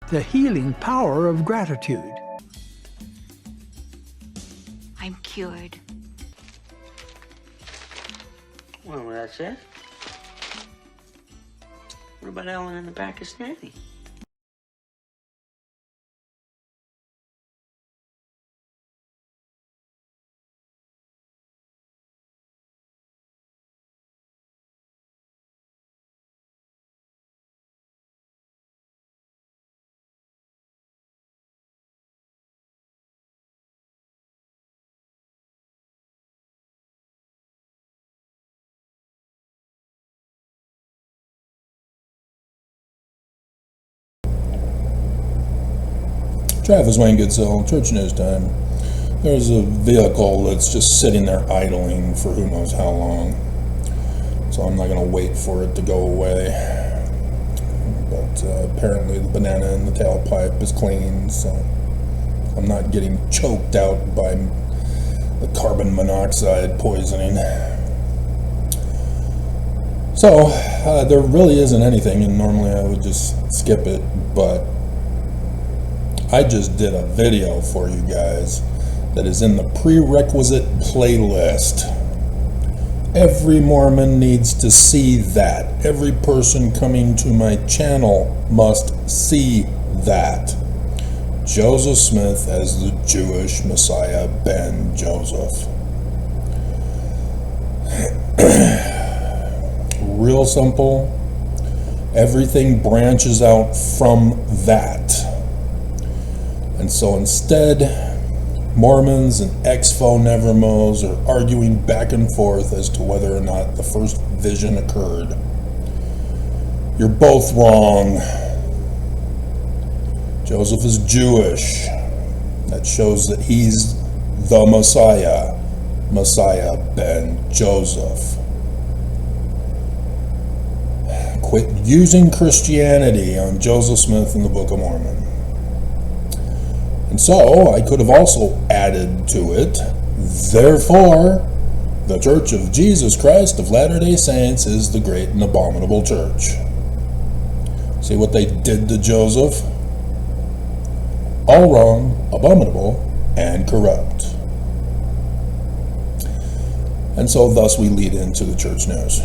the healing power of gratitude. I'm cured. Well, that's it. What about Ellen in the Pakistani? Travis Wayne Goodsell, Church News Time. There's a vehicle that's just sitting there idling for who knows how long. So I'm not going to wait for it to go away. But apparently the banana in the tailpipe is clean, so I'm not getting choked out by the carbon monoxide poisoning. So there really isn't anything, and normally I would just skip it, but I just did a video for you guys that is in the prerequisite playlist. Every Mormon needs to see that. Every person coming to my channel must see that. Joseph Smith as the Jewish Messiah ben Joseph. Real simple. Everything branches out from that. And so instead, Mormons and ex-fo-nevermos are arguing back and forth as to whether or not the first vision occurred. You're both wrong. Joseph is Jewish. That shows that he's the Messiah, Messiah ben Joseph. Quit using Christianity on Joseph Smith in the Book of Mormon. And so, I could have also added to it, therefore, the Church of Jesus Christ of Latter-day Saints is the great and abominable church. See what they did to Joseph? All wrong, abominable, and corrupt. And so thus we lead into the church news.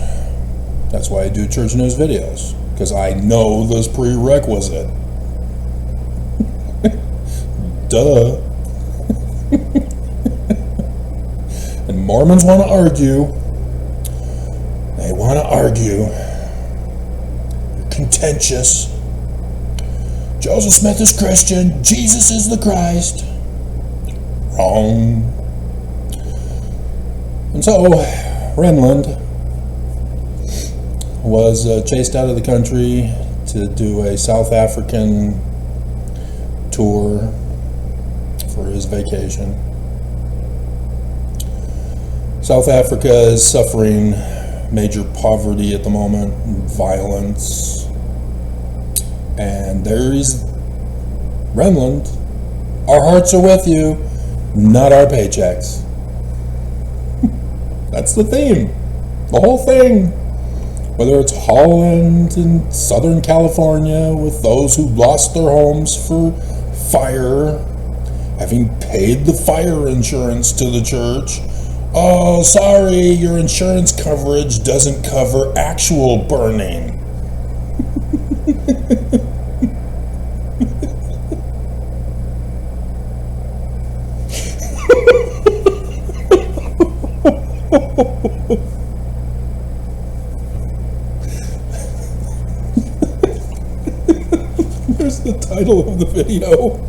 That's why I do church news videos, because I know this prerequisite. Duh. And Mormons want to argue. They want to argue. You're contentious. Joseph Smith is Christian. Jesus is the Christ. Wrong. And so, Renland was chased out of the country to do a South African tour for his vacation. South Africa is suffering major poverty at the moment, violence, and there's Renland. Our hearts are with you, not our paychecks. That's the theme, the whole thing. Whether it's Holland and Southern California with those who lost their homes for fire, having paid the fire insurance to the church. Oh, sorry, your insurance coverage doesn't cover actual burning. There's the title of the video.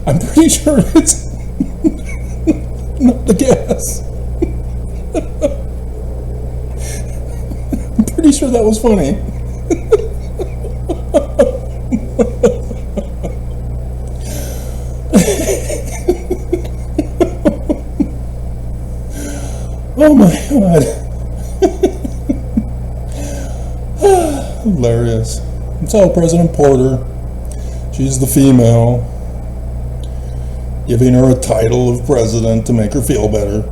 I'm pretty sure it's not the gas. pretty sure that was funny. Oh my God. Hilarious. So President Porter, she's the female, giving her a title of president to make her feel better,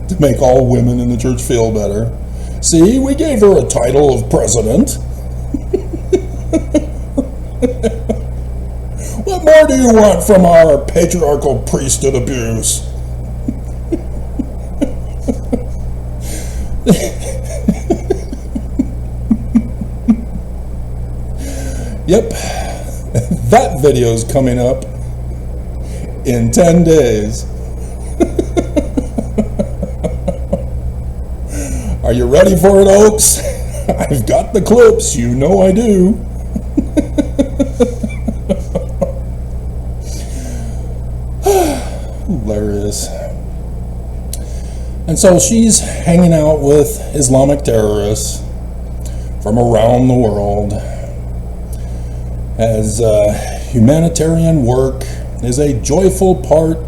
to make all women in the church feel better. See, we gave her a title of president. What more do you want from our patriarchal priesthood abuse? Yep, that video's coming up in 10 days. Are you ready for it, Oaks? I've got the clips, you know I do. Hilarious. And so she's hanging out with Islamic terrorists from around the world, as humanitarian work is a joyful part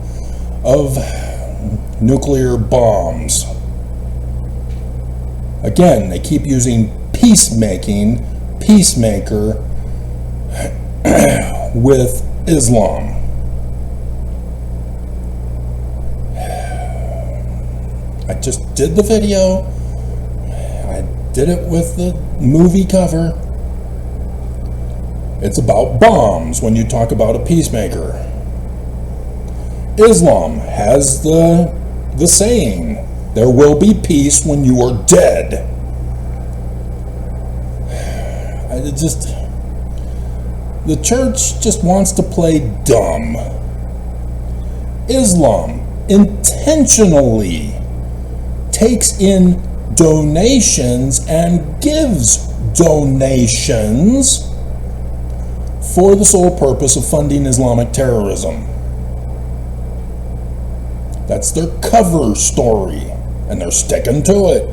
of nuclear bombs. Again, they keep using peacemaker with Islam. I just did the video. I did it with the movie cover. It's about bombs when you talk about a peacemaker. Islam has the saying, there will be peace when you are dead. The church just wants to play dumb. Islam intentionally takes in donations and gives donations for the sole purpose of funding Islamic terrorism. That's their cover story, and they're sticking to it.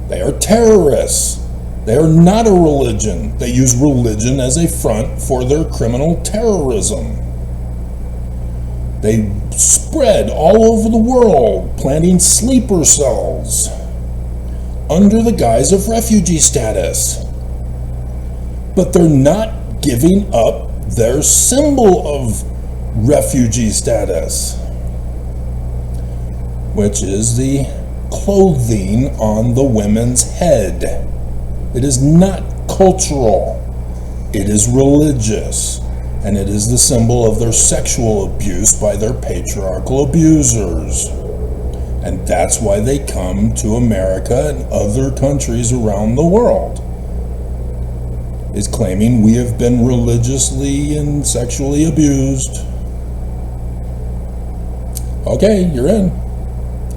They are terrorists. They are not a religion. They use religion as a front for their criminal terrorism. They spread all over the world, planting sleeper cells under the guise of refugee status. But they're not giving up their symbol of refugee status, which is the clothing on the women's head. It is not cultural. It is religious. And it is the symbol of their sexual abuse by their patriarchal abusers. And that's why they come to America and other countries around the world, is claiming we have been religiously and sexually abused. Okay, you're in.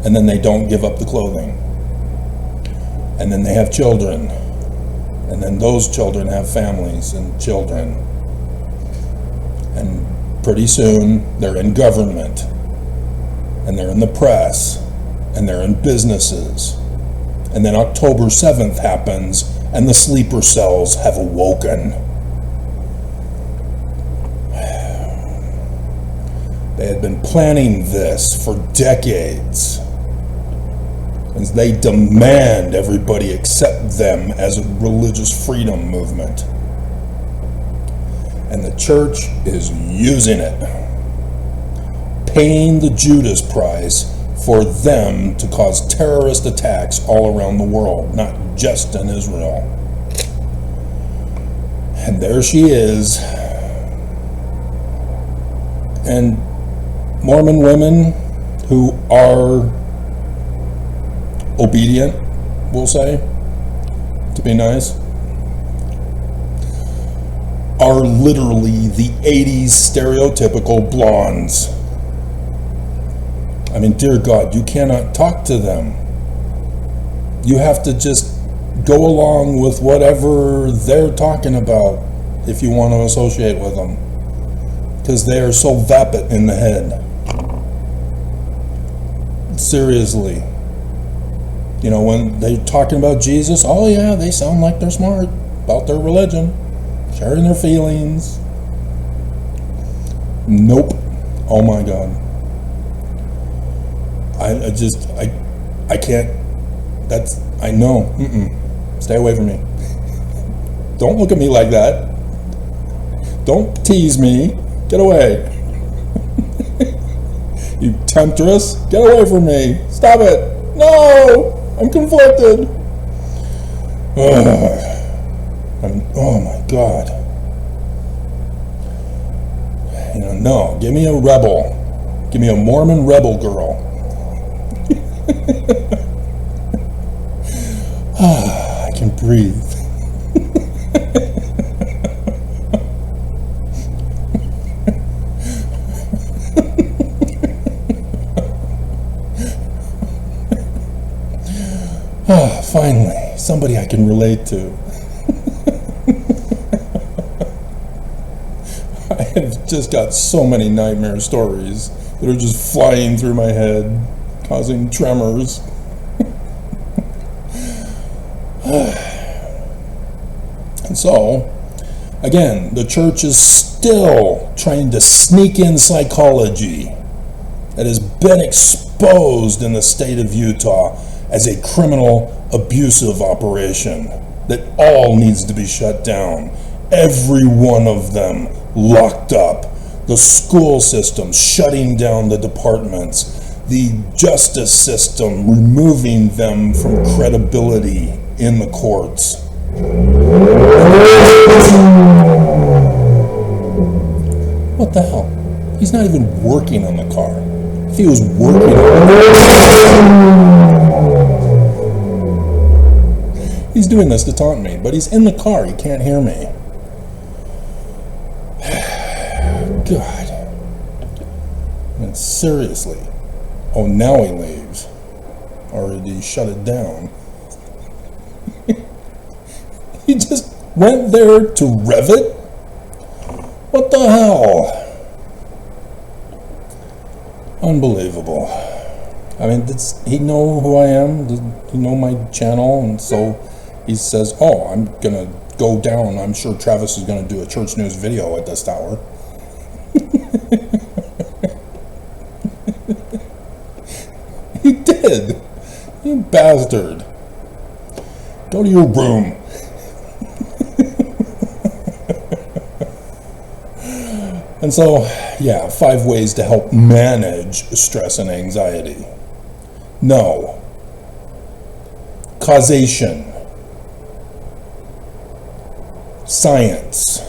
And then they don't give up the clothing. And then they have children. And then those children have families and children. And pretty soon they're in government. And they're in the press. And they're in businesses. And then October 7th happens, and the sleeper cells have awoken. They had been planning this for decades. And they demand everybody accept them as a religious freedom movement. And the church is using it, paying the Judas price for them to cause terrorist attacks all around the world, not just in Israel. And there she is. And Mormon women who are obedient, we'll say, to be nice, are literally the 80s stereotypical blondes. I mean, dear God, you cannot talk to them. You have to just go along with whatever they're talking about if you want to associate with them, because they are so vapid in the head. Seriously. You know, when they're talking about Jesus, oh yeah, they sound like they're smart about their religion, sharing their feelings. Nope. Oh my God. I can't, I know. Stay away from me. Don't look at me like that. Don't tease me. Get away. You temptress. Get away from me. Stop it. No! I'm conflicted. Oh my God. You know, no. Give me a rebel. Give me a Mormon rebel girl. I can breathe. Finally, somebody I can relate to. I have just got so many nightmare stories that are just flying through my head, causing tremors. And so, again, the church is still trying to sneak in psychology that has been exposed in the state of Utah as a criminal abusive operation that all needs to be shut down. Every one of them locked up. The school system shutting down the departments. The justice system removing them from credibility in the courts. What the hell? He's not even working on the car. If he was working on the car, he's doing this to taunt me, but he's in the car. He can't hear me. God. And seriously. Oh, now he leaves. Already shut it down. He just went there to rev it? What the hell? Unbelievable. I mean, he know who I am? He know my channel? And so he says, oh, I'm going to go down. I'm sure Travis is going to do a church news video at this hour. He did. You bastard. Go to your room. And so, yeah, 5 ways to help manage stress and anxiety. No. Causation. Science.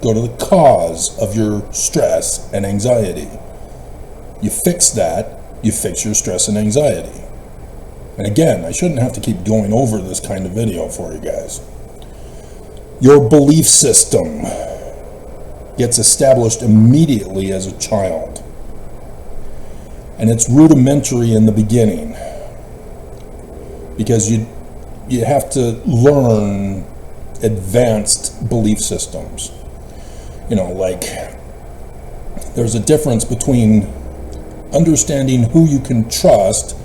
Go to the cause of your stress and anxiety. You fix that, you fix your stress and anxiety. And again, I shouldn't have to keep going over this kind of video for you guys. Your belief system gets established immediately as a child. And it's rudimentary in the beginning. Because you have to learn advanced belief systems. You know, like, there's a difference between understanding who you can trust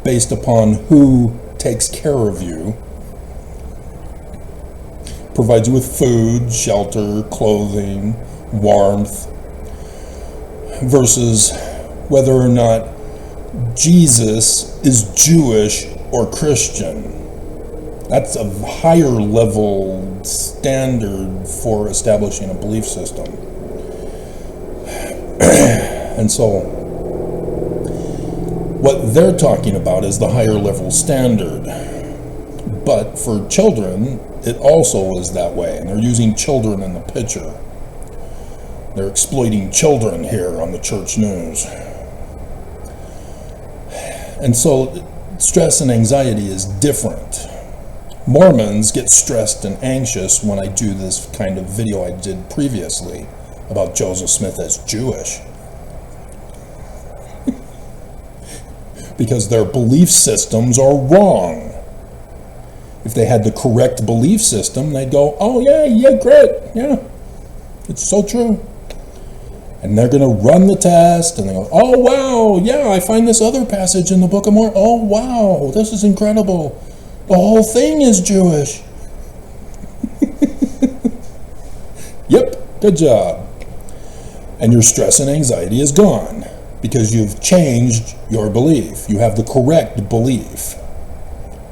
based upon who takes care of you, provides you with food, shelter, clothing, warmth, versus whether or not Jesus is Jewish or Christian. That's a higher level standard for establishing a belief system. And so, what they're talking about is the higher level standard. But for children, it also is that way. And they're using children in the picture. They're exploiting children here on the church news. And so, stress and anxiety is different. Mormons get stressed and anxious when I do this kind of video I did previously about Joseph Smith as Jewish. Because their belief systems are wrong. If they had the correct belief system, they'd go, oh yeah, great, yeah, it's so true. And they're going to run the test, and they go, oh, wow, yeah, I find this other passage in the Book of Mormon. Oh, wow, this is incredible. The whole thing is Jewish. Yep, good job. And your stress and anxiety is gone because you've changed your belief. You have the correct belief.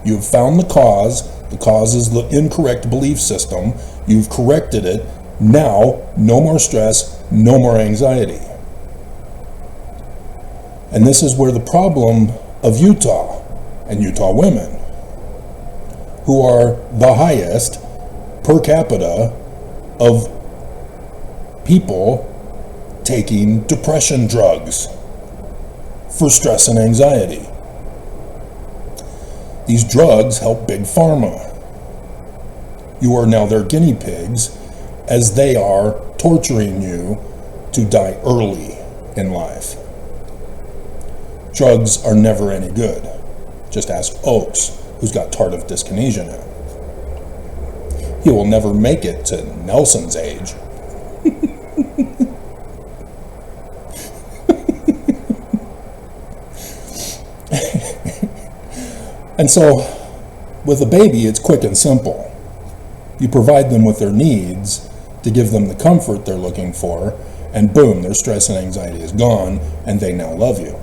You've found the cause. The cause is the incorrect belief system. You've corrected it. Now, no more stress, no more anxiety. And this is where the problem of Utah and Utah women, who are the highest per capita of people taking depression drugs for stress and anxiety. These drugs help Big Pharma. You are now their guinea pigs as they are torturing you to die early in life. Drugs are never any good. Just ask Oaks, who's got tardive dyskinesia now. He will never make it to Nelson's age. And so, with a baby, it's quick and simple. You provide them with their needs to give them the comfort they're looking for, and boom, their stress and anxiety is gone, and they now love you.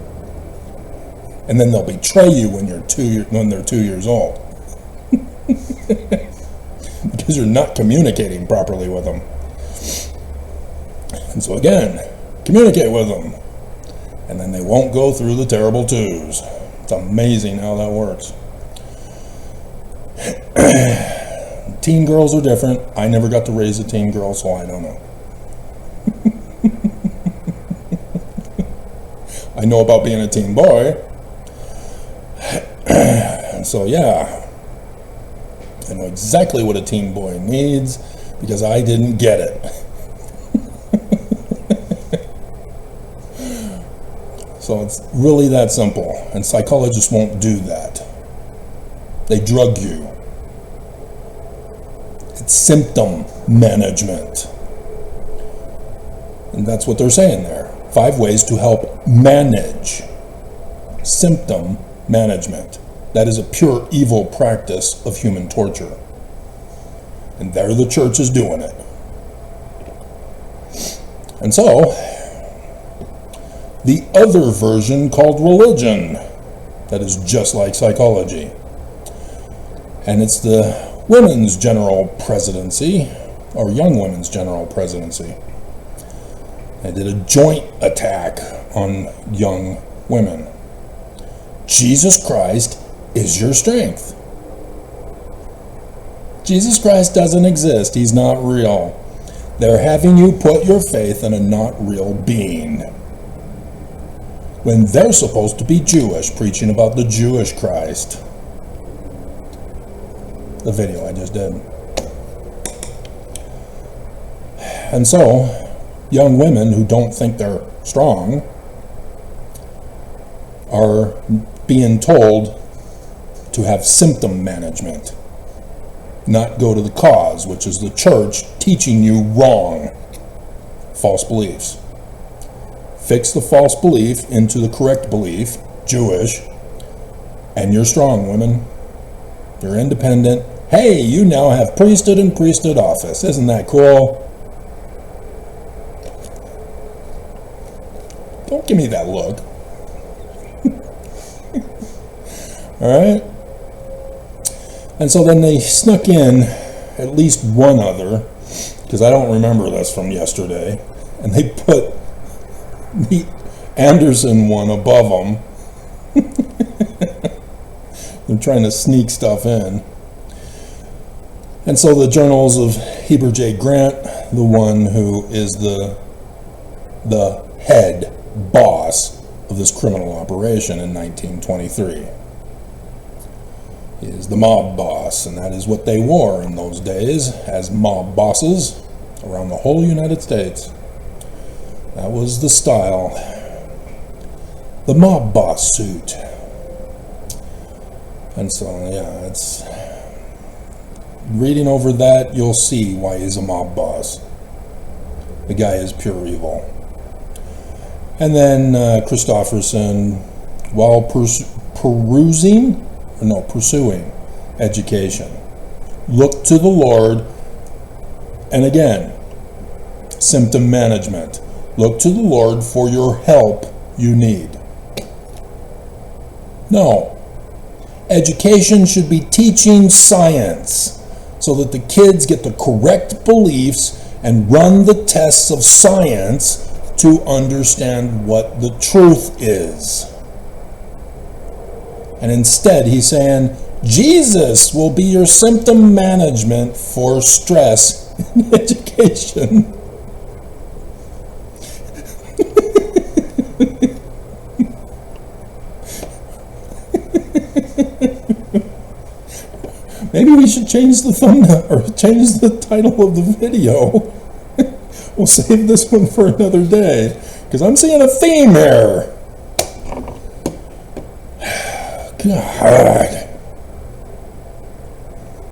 And then they'll betray you when they're 2 years old. Because you're not communicating properly with them. And so again, communicate with them. And then they won't go through the terrible twos. It's amazing how that works. Teen girls are different. I never got to raise a teen girl, so I don't know. I know about being a teen boy. So yeah, I know exactly what a teen boy needs because I didn't get it. So it's really that simple, and psychologists won't do that. They drug you. It's symptom management. And that's what they're saying there. 5 ways to help manage symptom management. That is a pure evil practice of human torture. And there the church is doing it. And so, the other version called religion, that is just like psychology. And it's the women's general presidency, or young women's general presidency. They did a joint attack on young women. Jesus Christ is your strength. Jesus Christ doesn't exist. He's not real. They're having you put your faith in a not real being, when they're supposed to be Jewish, preaching about the Jewish Christ. The video I just did. And so, young women who don't think they're strong are being told to have symptom management, not go to the cause, which is the church teaching you wrong, false beliefs. Fix the false belief into the correct belief, Jewish, and you're strong, women. You're independent. Hey, you now have priesthood and priesthood office. Isn't that cool? Don't give me that look. Alright? And so then they snuck in at least one other, because I don't remember this from yesterday, and they put the Anderson one above them. They're trying to sneak stuff in. And so the journals of Heber J. Grant, the one who is the head boss of this criminal operation in 1923. He is the mob boss, and that is what they wore in those days as mob bosses around the whole United States. That was the style. The mob boss suit. And so, yeah, it's... reading over that, you'll see why he's a mob boss. The guy is pure evil. And then Christofferson, while pursuing education, look to the Lord. And again, symptom management. Look to the Lord for your help you need. No. Education should be teaching science so that the kids get the correct beliefs and run the tests of science to understand what the truth is. And instead, he's saying, Jesus will be your symptom management for stress in education. Maybe we should change the thumbnail or change the title of the video. We'll save this one for another day because I'm seeing a theme here. God.